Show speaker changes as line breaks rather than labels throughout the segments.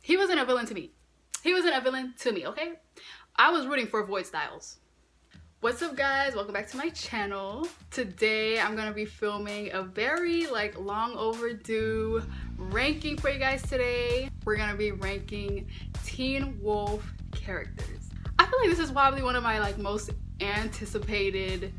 He wasn't a villain to me. He wasn't a villain to me, okay? I was rooting for Void Styles. What's up, guys? Welcome back to my channel. Today I'm gonna be filming a very long overdue ranking for you guys today. We're gonna be ranking Teen Wolf characters. I feel like this is probably one of my most anticipated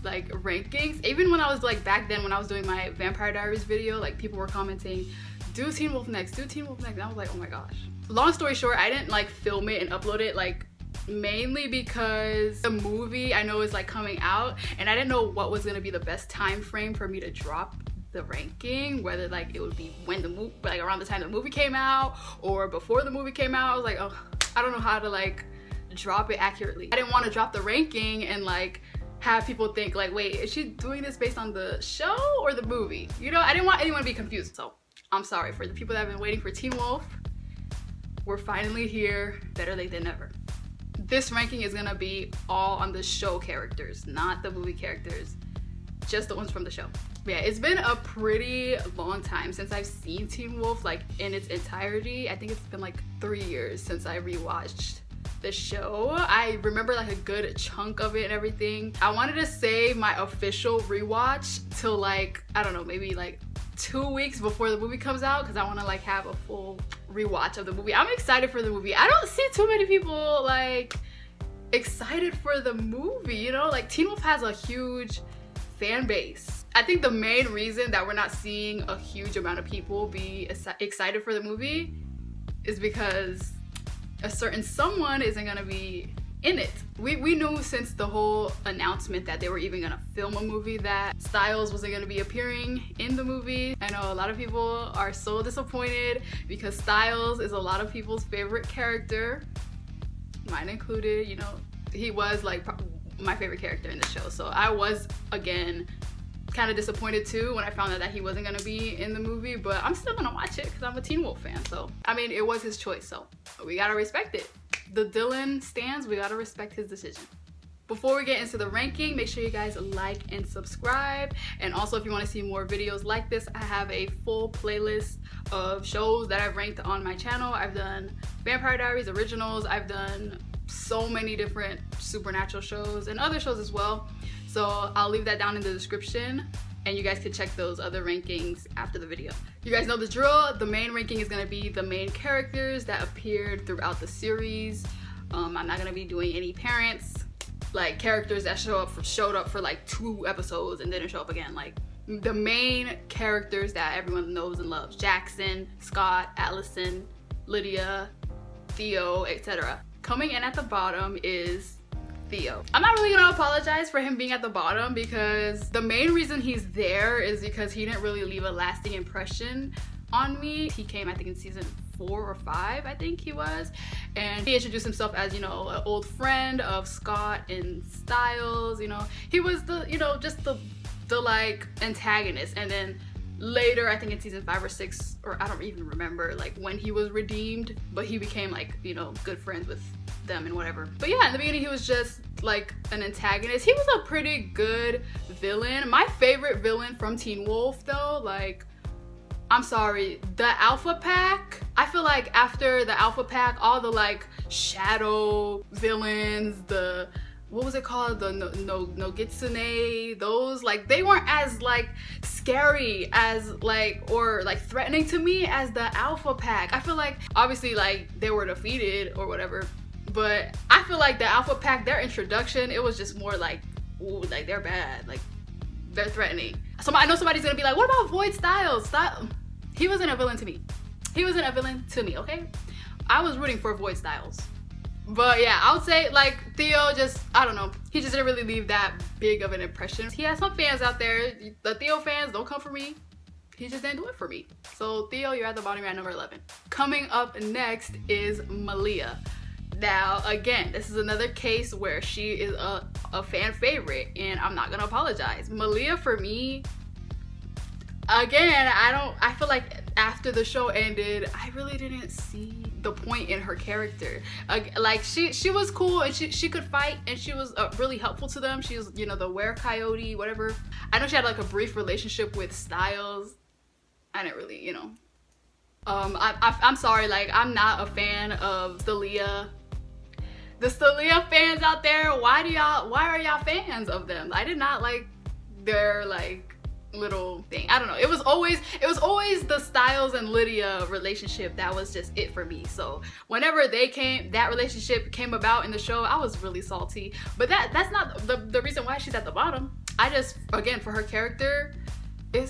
rankings. Even when I was back then when I was doing my Vampire Diaries video, people were commenting, do Teen Wolf next, do Teen Wolf next. And I was like, oh my gosh. Long story short, I didn't film it and upload it mainly because the movie I know is coming out, and I didn't know what was gonna be the best time frame for me to drop the ranking, whether it would be when the movie, around the time the movie came out or before the movie came out. I was like, oh, I don't know how to drop it accurately. I didn't want to drop the ranking and have people think wait, is she doing this based on the show or the movie? You know, I didn't want anyone to be confused. So I'm sorry for the people that have been waiting for Teen Wolf. We're finally here, better late than never. This ranking is gonna be all on the show characters, not the movie characters, just the ones from the show. But yeah, it's been a pretty long time since I've seen Teen Wolf in its entirety. I think it's been 3 years since I rewatched the show. I remember a good chunk of it and everything. I wanted to save my official rewatch till I don't know, maybe 2 weeks before the movie comes out, because I want to have a full rewatch of the movie. I'm excited for the movie. I don't see too many people excited for the movie, you know? Teen Wolf has a huge fan base. I think the main reason that we're not seeing a huge amount of people be excited for the movie is because a certain someone isn't gonna be in it. We knew since the whole announcement that they were even gonna film a movie that Styles wasn't gonna be appearing in the movie. I know a lot of people are so disappointed because Styles is a lot of people's favorite character, mine included. You know, he was my favorite character in the show. So I was, again, kind of disappointed too when I found out that he wasn't gonna be in the movie, but I'm still gonna watch it because I'm a Teen Wolf fan. So I mean, it was his choice, so we gotta respect it. The Dylan stands, we gotta respect his decision. Before we get into the ranking, make sure you guys like and subscribe. And also, if you want to see more videos like this, I have a full playlist of shows that I've ranked on my channel. I've done Vampire Diaries originals, I've done so many different supernatural shows and other shows as well. So I'll leave that down in the description, and you guys can check those other rankings after the video. You guys know the drill. The main ranking is gonna be the main characters that appeared throughout the series. I'm not gonna be doing any parents, characters that showed up for 2 episodes and didn't show up again. The main characters that everyone knows and loves: Jackson, Scott, Allison, Lydia, Theo, etc. Coming in at the bottom is Theo. I'm not really gonna apologize for him being at the bottom, because the main reason he's there is because he didn't really leave a lasting impression on me. He came, I think, in season 4 or 5, I think he was, and he introduced himself as, you know, an old friend of Scott and Styles. You know, he was the, you know, just the antagonist. And then later, I think in season 5 or 6, or I don't even remember when he was redeemed, but he became you know, good friends with them and whatever. But yeah, in the beginning he was just an antagonist. He was a pretty good villain. My favorite villain from Teen Wolf though, I'm sorry, the Alpha Pack. I feel after the Alpha Pack, all the shadow villains, the, what was it called, the no Gitsune, those they weren't as scary as or threatening to me as the Alpha Pack. I feel obviously they were defeated or whatever, but I feel the Alpha Pack, their introduction, it was just more ooh, they're bad, they're threatening. So I know somebody's gonna be what about Void Styles? He wasn't a villain to me. He wasn't a villain to me, okay? I was rooting for Void Styles. But yeah, I would say Theo, just, I don't know, he just didn't really leave that big of an impression. He has some fans out there. The Theo fans, don't come for me. He just didn't do it for me. So Theo, you're at the bottom, you're at number 11. Coming up next is Malia. Now, again, this is another case where she is a fan favorite, and I'm not gonna apologize. Malia, for me, again, I feel after the show ended, I really didn't see the point in her character. She was cool, and she could fight, and she was really helpful to them. She was, you know, the were-coyote, whatever. I know she had a brief relationship with Styles. I didn't really, you know, I'm sorry, like, I'm not a fan of Thalia. The Thalia fans out there, why are y'all fans of them? I did not like their like little thing. I don't know. It was always the Styles and Lydia relationship that was just it for me. So whenever that relationship came about in the show, I was really salty. But that's not the reason why she's at the bottom. I just, again, for her character,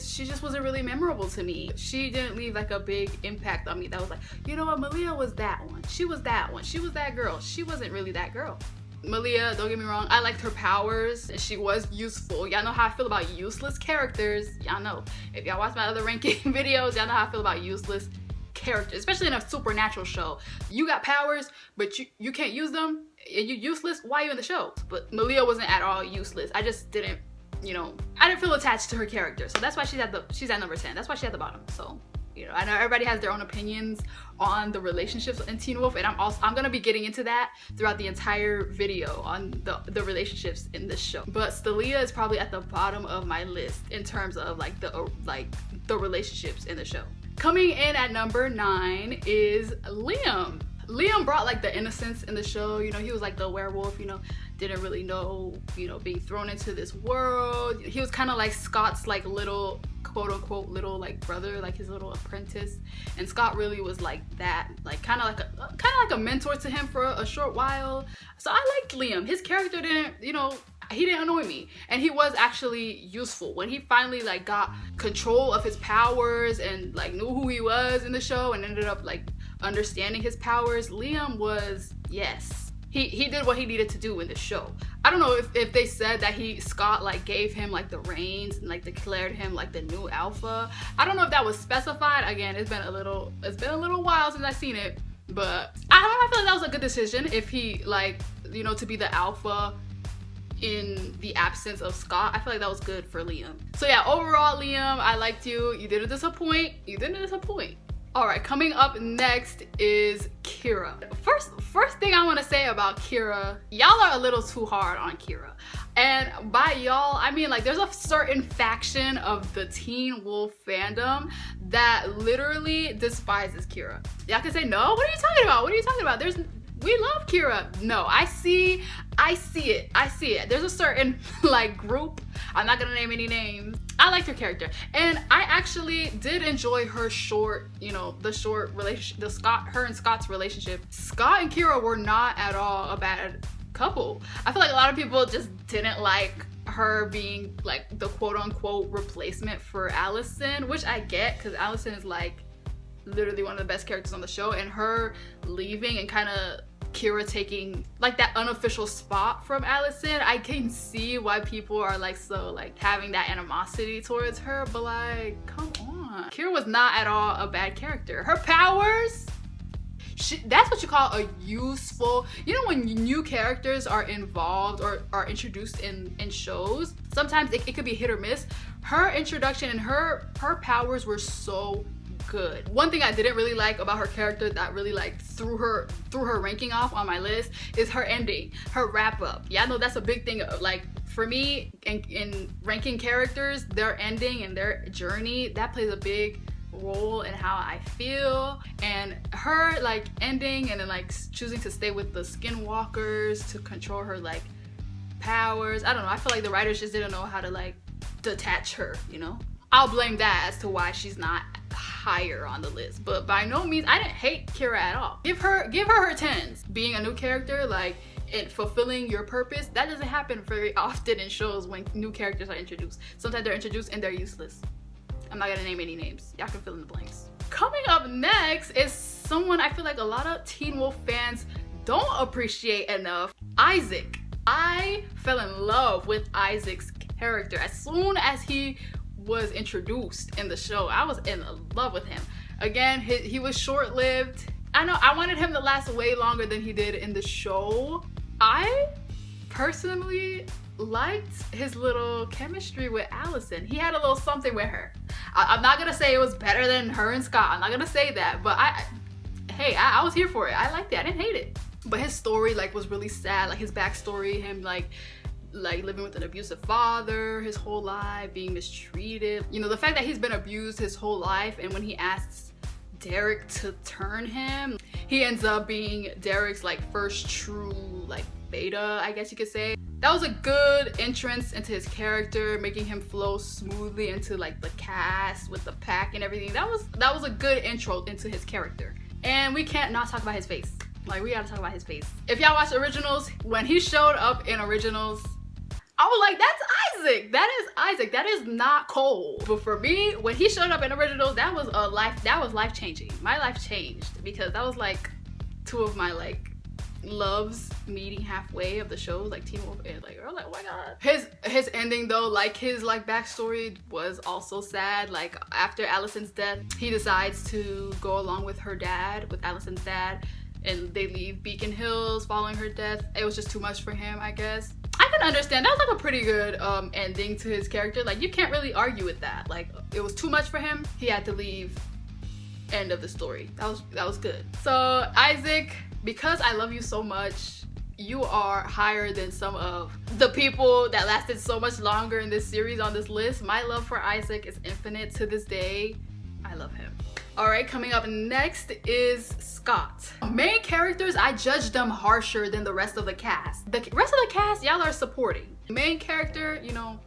she just wasn't really memorable to me. She didn't leave like a big impact on me that was like, you know what, Malia was that one. She was that one. She was that girl. She wasn't really that girl. Malia, don't get me wrong, I liked her powers. She was useful. Y'all know how I feel about useless characters. Y'all know. If y'all watch my other ranking videos, y'all know how I feel about useless characters, especially in a supernatural show. You got powers, but you can't use them, and you're useless. Why are you in the show? But Malia wasn't at all useless. I just didn't, you know, I didn't feel attached to her character. So that's why she's at number 10. That's why she's at the bottom. So, you know, I know everybody has their own opinions on the relationships in Teen Wolf, and I'm gonna be getting into that throughout the entire video on the relationships in this show. But Thalia is probably at the bottom of my list in terms of like the relationships in the show. Coming in at number 9 is Liam. Liam brought like the innocence in the show. You know, he was like the werewolf, you know, didn't really know, you know, being thrown into this world. He was kind of like Scott's like little, quote unquote, little like brother, like his little apprentice. And Scott really was like that, like kind of like a mentor to him for a short while. So I liked Liam. His character didn't, you know, he didn't annoy me, and he was actually useful when he finally like got control of his powers and like knew who he was in the show and ended up like understanding his powers. Liam was, yes, he did what he needed to do in the show. I don't know if they said that Scott like gave him like the reins and like declared him like the new alpha. I don't know if that was specified. Again, it's been a little while since I've seen it, but I don't know, I feel like that was a good decision if he like, you know, to be the alpha in the absence of Scott. I feel like that was good for Liam. So yeah, overall, Liam, I liked you. You didn't disappoint. All right, coming up next is Kira. First thing I want to say about Kira, y'all are a little too hard on Kira. And by y'all, I mean like there's a certain faction of the Teen Wolf fandom that literally despises Kira. Y'all can say, no, what are you talking about? What are you talking about? We love Kira. No, I see it. There's a certain like group, I'm not gonna name any names. I liked her character, and I actually did enjoy her short, you know, the short relationship, her and Scott's relationship. Scott and Kira were not at all a bad couple. I feel like a lot of people just didn't like her being like the quote unquote replacement for Allison, which I get, because Allison is like literally one of the best characters on the show, and her leaving and kind of Kira taking like that unofficial spot from Allison, I can see why people are like so like having that animosity towards her, but like, come on. Kira was not at all a bad character. Her powers, that's what you call a useful, you know, when new characters are involved or are introduced in shows, sometimes it could be hit or miss. Her introduction and her powers were so good. One thing I didn't really like about her character that really like threw her ranking off on my list is her ending, her wrap up. Yeah, I know that's a big thing. Like for me, in ranking characters, their ending and their journey, that plays a big role in how I feel. And her like ending and then like choosing to stay with the skinwalkers to control her like powers, I don't know, I feel like the writers just didn't know how to like detach her, you know. I'll blame that as to why she's not higher on the list, but by no means, I didn't hate Kira at all. Give her her 10s. Being a new character, like, and fulfilling your purpose, that doesn't happen very often in shows when new characters are introduced. Sometimes they're introduced and they're useless. I'm not gonna name any names. Y'all can fill in the blanks. Coming up next is someone I feel like a lot of Teen Wolf fans don't appreciate enough, Isaac. I fell in love with Isaac's character. As soon as he was introduced in the show, I was in love with him. Again, he was short-lived. I know I wanted him to last way longer than he did in the show. I personally liked his little chemistry with Allison. He had a little something with her. I'm not gonna say it was better than her and Scott. I'm not gonna say that, but I was here for it. I liked it. I didn't hate it. But his story like was really sad. Like his backstory, him like living with an abusive father his whole life, being mistreated. You know, the fact that he's been abused his whole life, and when he asks Derek to turn him. He ends up being Derek's like first true like beta, I guess you could say. That was a good entrance into his character, making him flow smoothly into like the cast with the pack and everything. That was a good intro into his character. And we can't not talk about his face. Like, we gotta talk about his face. If y'all watch Originals, when he showed up in Originals, I was like, that's Isaac. That is Isaac. That is not Cole. But for me, when he showed up in Originals, that was life changing. My life changed because that was like two of my like loves meeting halfway of the shows, like Teen Wolf and like, oh my god. His ending though, like his like backstory was also sad. Like after Allison's death, he decides to go along with her dad, with Allison's dad, and they leave Beacon Hills following her death. It was just too much for him, I guess. I can understand. That was like a pretty good ending to his character. Like, you can't really argue with that. Like, it was too much for him. He had to leave. End of the story. That was good. So Isaac, because I love you so much, you are higher than some of the people that lasted so much longer in this series on this list. My love for Isaac is infinite to this day. I love him. All right, coming up next is Scott. Main characters, I judge them harsher than the rest of the cast. The rest of the cast, y'all are supporting. Main character, you know,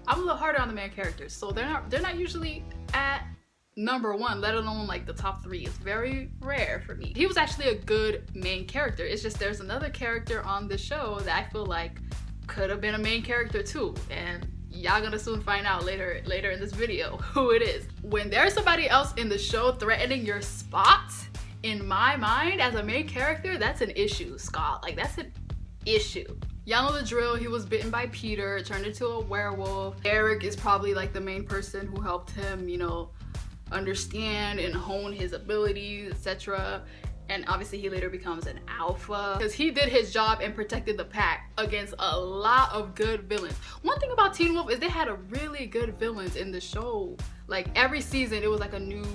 I'm a little harder on the main characters, so they're not usually at number one, let alone like the top three. It's very rare for me. He was actually a good main character. It's just there's another character on the show that I feel like could have been a main character too, and y'all gonna soon find out later in this video who it is. When there's somebody else in the show threatening your spot, in my mind as a main character, that's an issue, Scott. Like, that's an issue. Y'all know the drill. He was bitten by Peter, turned into a werewolf. Eric is probably like the main person who helped him, you know, understand and hone his abilities, etc. And obviously he later becomes an alpha because he did his job and protected the pack against a lot of good villains. One thing about Teen Wolf is they had a really good villains in the show. Like every season it was like a new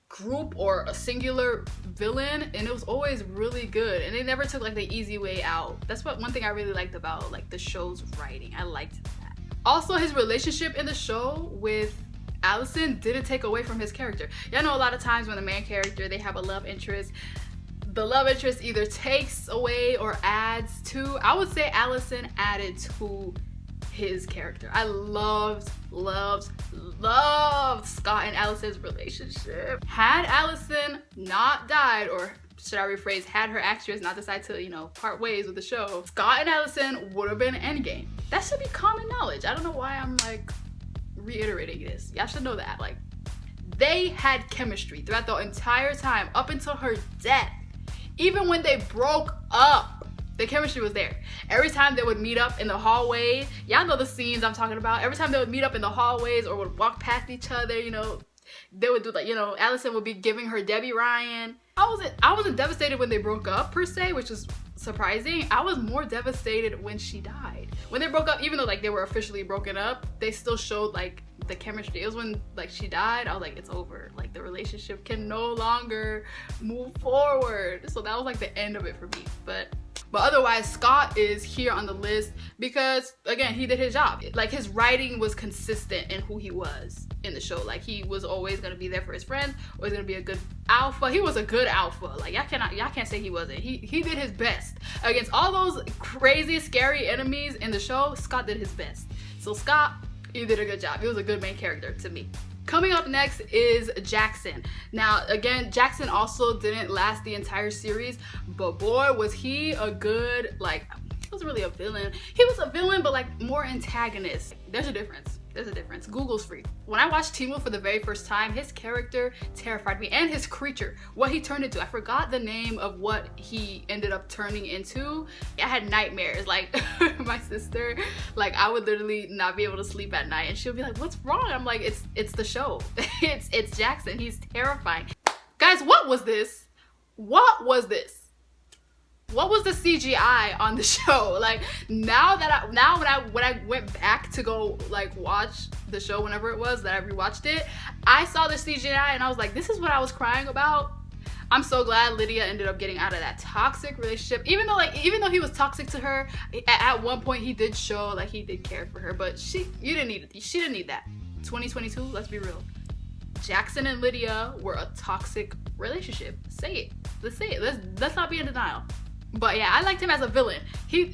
group or a singular villain, and it was always really good, and they never took like the easy way out. That's one thing I really liked about like the show's writing. I liked that. Also, his relationship in the show with Allison didn't take away from his character. Y'all know a lot of times when the main character, they have a love interest, the love interest either takes away or adds to. I would say Allison added to his character. I loved Scott and Allison's relationship. Had Allison not died, or should I rephrase, had her actress not decide to, you know, part ways with the show, Scott and Allison would have been endgame. That should be common knowledge. I don't know why I'm like reiterating this. Y'all should know that. Like, they had chemistry throughout the entire time up until her death. Even when they broke up, the chemistry was there. Every time they would meet up in the hallways, y'all know the scenes I'm talking about. Every time they would meet up in the hallways or would walk past each other, you know, they would do like, you know, Allison would be giving her Debbie Ryan. I wasn't devastated when they broke up per se, which was surprising. I was more devastated when she died. When they broke up, even though like they were officially broken up, they still showed like the chemistry. It was when like she died, I was like, it's over. Like the relationship can no longer move forward. So that was like the end of it for me. But otherwise, Scott is here on the list because, again, he did his job. Like, his writing was consistent in who he was in the show. Like, he was always going to be there for his friends, always going to be a good alpha. He was a good alpha. Like, y'all can't say he wasn't. He did his best. Against all those crazy, scary enemies in the show, Scott did his best. So, Scott, you did a good job. He was a good main character to me. Coming up next is Jackson. Now, again, Jackson also didn't last the entire series, but boy, was he a good, like, he wasn't really a villain. He was a villain, but like more antagonist. There's a difference. There's a difference. Google's free. When I watched Teen Wolf for the very first time, his character terrified me, and his creature, what he turned into. I forgot the name of what he ended up turning into. I had nightmares. Like, my sister, like, I would literally not be able to sleep at night, and she'll be like, what's wrong? I'm like, it's the show. it's Jackson. He's terrifying. Guys, what was this? What was this? What was the CGI on the show? Like, when I went back to go like watch the show, whenever it was that I rewatched it, I saw the CGI and I was like, this is what I was crying about. I'm so glad Lydia ended up getting out of that toxic relationship. Even though he was toxic to her, at one point he did show like he did care for her, but she didn't need that. 2022, let's be real. Jackson and Lydia were a toxic relationship. Say it. Let's say it. Let's not be in denial. But yeah, I liked him as a villain. He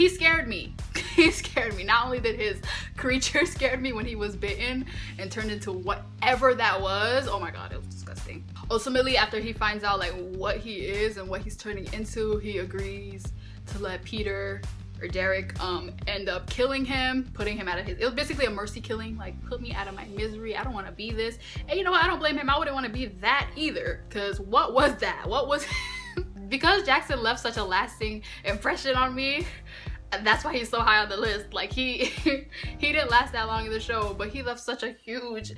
scared me. He scared me. Not only did his creature scared me when he was bitten and turned into whatever that was. Oh my god, it was disgusting. Ultimately, after he finds out like what he is and what he's turning into, he agrees to let Peter or Derek end up killing him, putting him out of his, it was basically a mercy killing, like put me out of my misery, I don't want to be this. And you know what, I don't blame him. I wouldn't want to be that either, because what was that? What was because Jackson left such a lasting impression on me, that's why he's so high on the list. Like he didn't last that long in the show, but he left such a huge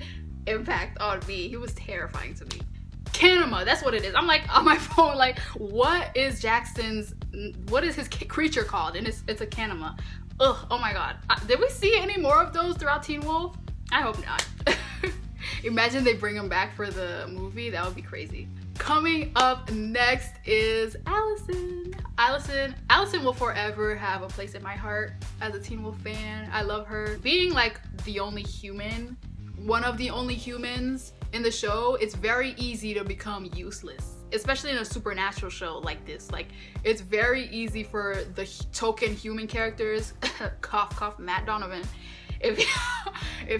impact on me. He was terrifying to me. Kanema, that's what it is. I'm like on my phone like, what is Jackson's, what is his creature called? And it's a Kanema. Ugh, oh my god. Did we see any more of those throughout Teen Wolf? I hope not. Imagine they bring him back for the movie. That would be crazy. Coming up next is Allison. Allison will forever have a place in my heart as a Teen Wolf fan. I love her. Being like the only human, one of the only humans in the show, it's very easy to become useless, especially in a supernatural show like this. Like, it's very easy for the token human characters, cough cough, Matt Donovan, if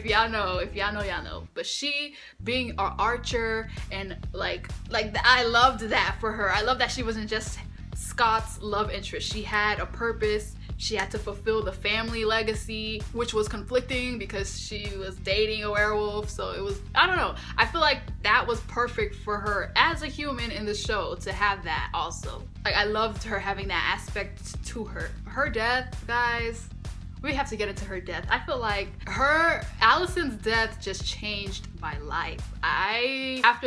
y'all know, y'all know. But she being an archer and like I loved that for her. I love that she wasn't just Scott's love interest. She had a purpose. She had to fulfill the family legacy, which was conflicting because she was dating a werewolf. So it was, I don't know. I feel like that was perfect for her as a human in the show to have that also. Like, I loved her having that aspect to her. Her death, guys, we have to get into her death. I feel like Allison's death just changed my life. After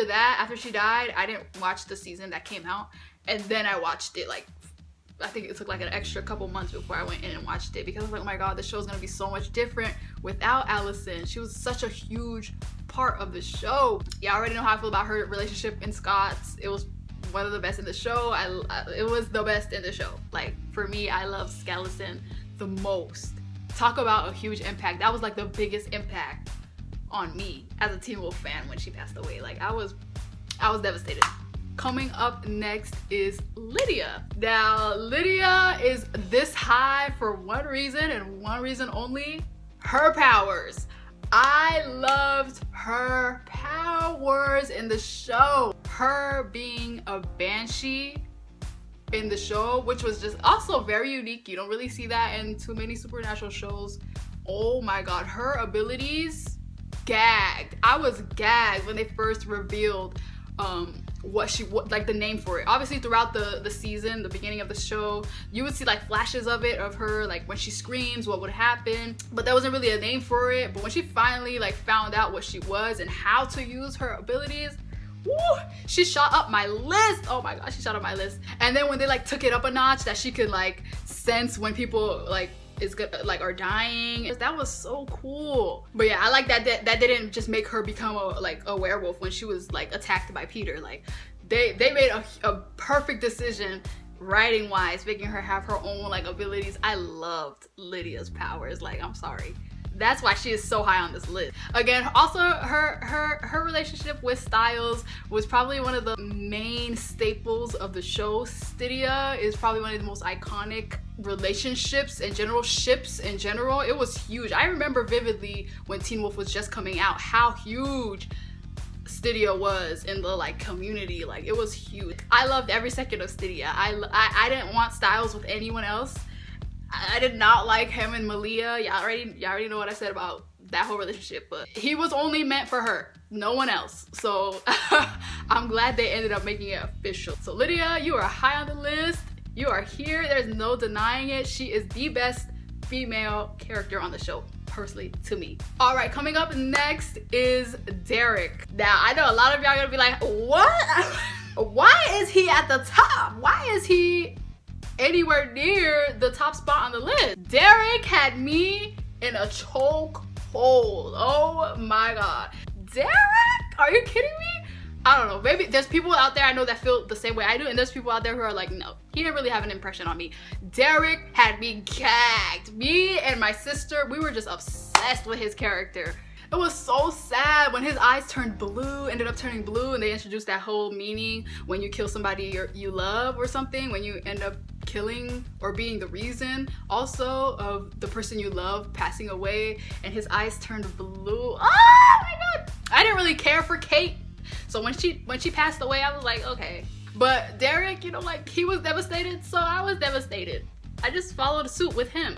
she died, I didn't watch the season that came out. And then I watched it, like, I think it took like an extra couple months before I went in and watched it, because I was like, oh my god, the show's gonna be so much different without Allison. She was such a huge part of the show. Yeah, I already know how I feel about her relationship in Scott's. It was one of the best in the show. It was the best in the show. Like, for me, I love Allison the most. Talk about a huge impact. That was like the biggest impact on me as a Teen Wolf fan when she passed away. Like, I was devastated. Coming up next is Lydia. Now, Lydia is this high for one reason and one reason only: her powers. I loved her powers in the show. Her being a banshee in the show, which was just also very unique. You don't really see that in too many supernatural shows. Oh my god, her abilities, gagged. I was gagged when they first revealed what like the name for it. Obviously throughout the season, the beginning of the show, you would see like flashes of it, of her, like when she screams, what would happen, but there wasn't really a name for it. But when she finally like found out what she was and how to use her abilities, woo, she shot up my list. Oh my god, she shot up my list. And then when they like took it up a notch, that she could like sense when people like are dying, that was so cool. But yeah, I like that didn't just make her become a werewolf when she was like attacked by Peter. Like, they made a perfect decision writing wise, making her have her own like abilities. I loved Lydia's powers. Like, I'm sorry, that's why she is so high on this list. Again, also her relationship with Styles was probably one of the main staples of the show. Lydia is probably one of the most iconic relationships in general, ships in general. It was huge. I remember vividly when Teen Wolf was just coming out, how huge Lydia was in the like community. Like, it was huge. I loved every second of Lydia. I didn't want Styles with anyone else. I did not like him and Malia. Y'all already know what I said about that whole relationship, but he was only meant for her, no one else. So I'm glad they ended up making it official. So Lydia, you are high on the list. You are here. There's no denying it. She is the best female character on the show, personally, to me. All right, coming up next is Derek. Now, I know a lot of y'all are gonna be like, what? Why is he at the top? Why is he anywhere near the top spot on the list? Derek had me in a choke hold. Oh my god. Derek? Are you kidding me? I don't know. Maybe there's people out there I know that feel the same way I do, and there's people out there who are like, no, he didn't really have an impression on me. Derek had me gagged. Me and my sister, we were just obsessed with his character. It was so sad when his eyes turned blue, ended up turning blue, and they introduced that whole meaning when you kill somebody you love or something, when you end up killing or being the reason also of the person you love passing away, and his eyes turned blue. Oh my god! I didn't really care for Kate, so when she passed away, I was like, okay. But Derek, you know, like, he was devastated, so I was devastated. I just followed suit with him.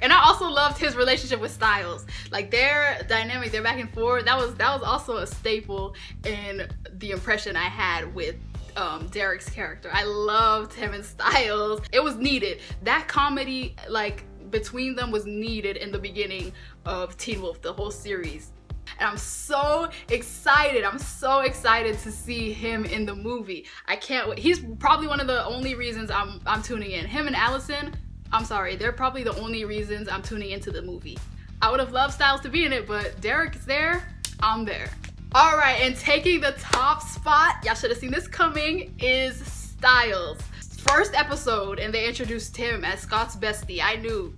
And I also loved his relationship with Styles. Like, their dynamic, their back and forth, that was also a staple in the impression I had with Derek's character. I loved him and Styles. It was needed. That comedy, like, between them was needed in the beginning of Teen Wolf, the whole series. And I'm so excited. I'm so excited to see him in the movie. I can't wait. He's probably one of the only reasons I'm tuning in. Him and Allison, I'm sorry, they're probably the only reasons I'm tuning into the movie. I would have loved Styles to be in it, but Derek is there, I'm there. All right, and taking the top spot, y'all should have seen this coming, is Styles. First episode, and they introduced him as Scott's bestie. I knew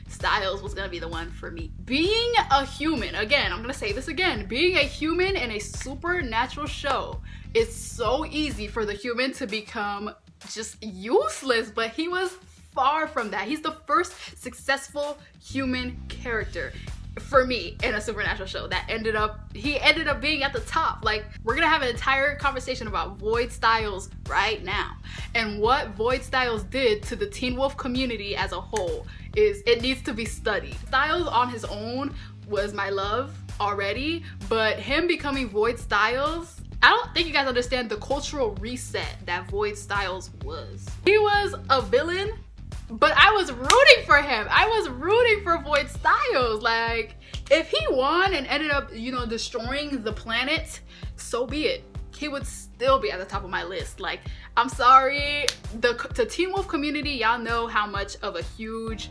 Styles was gonna be the one for me. Being a human, again, I'm gonna say this again, being a human in a supernatural show, it's so easy for the human to become just useless, but he was far from that. He's the first successful human character for me in a supernatural show that he ended up being at the top. Like, we're gonna have an entire conversation about Void Styles right now, and what Void Styles did to the Teen Wolf community as a whole it needs to be studied. Styles on his own was my love already, but him becoming Void Styles, I don't think you guys understand the cultural reset that Void Styles was. He was a villain, but I was rooting for him. I was rooting for Void Styles. Like, if he won and ended up, you know, destroying the planet, so be it. He would still be at the top of my list. Like, I'm sorry, the Teen Wolf community, y'all know how much of a huge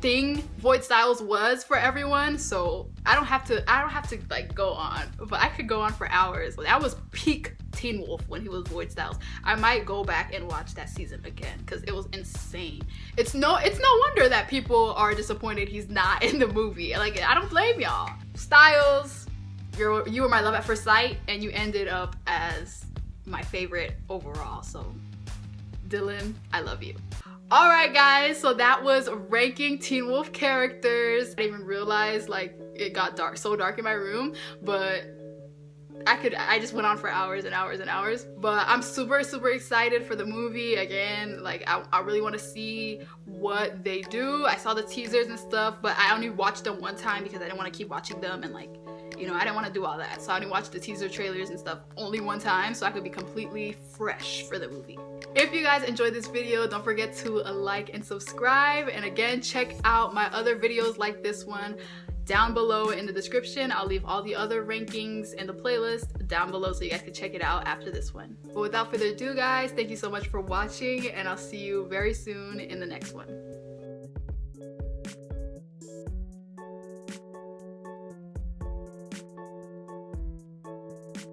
thing Void Styles was for everyone, so I don't have to like go on, but I could go on for hours. That was peak Teen Wolf when he was Void Styles. I might go back and watch that season again because it was insane. It's no wonder that people are disappointed he's not in the movie. Like, I don't blame y'all. Styles, you were my love at first sight, and you ended up as my favorite overall. So Dylan, I love you. All right, guys, so that was ranking Teen Wolf characters. I didn't even realize, like, it got so dark in my room, but I just went on for hours and hours and hours. But I'm super excited for the movie. Again, like, I really want to see what they do. I saw the teasers and stuff, but I only watched them one time because I didn't want to keep watching them, and, like, you know, I didn't want to do all that. So I only watched the teaser trailers and stuff only one time so I could be completely fresh for the movie. If you guys enjoyed this video, don't forget to like and subscribe. And again, check out my other videos like this one down below in the description. I'll leave all the other rankings and the playlist down below so you guys can check it out after this one. But without further ado, guys, thank you so much for watching, and I'll see you very soon in the next one.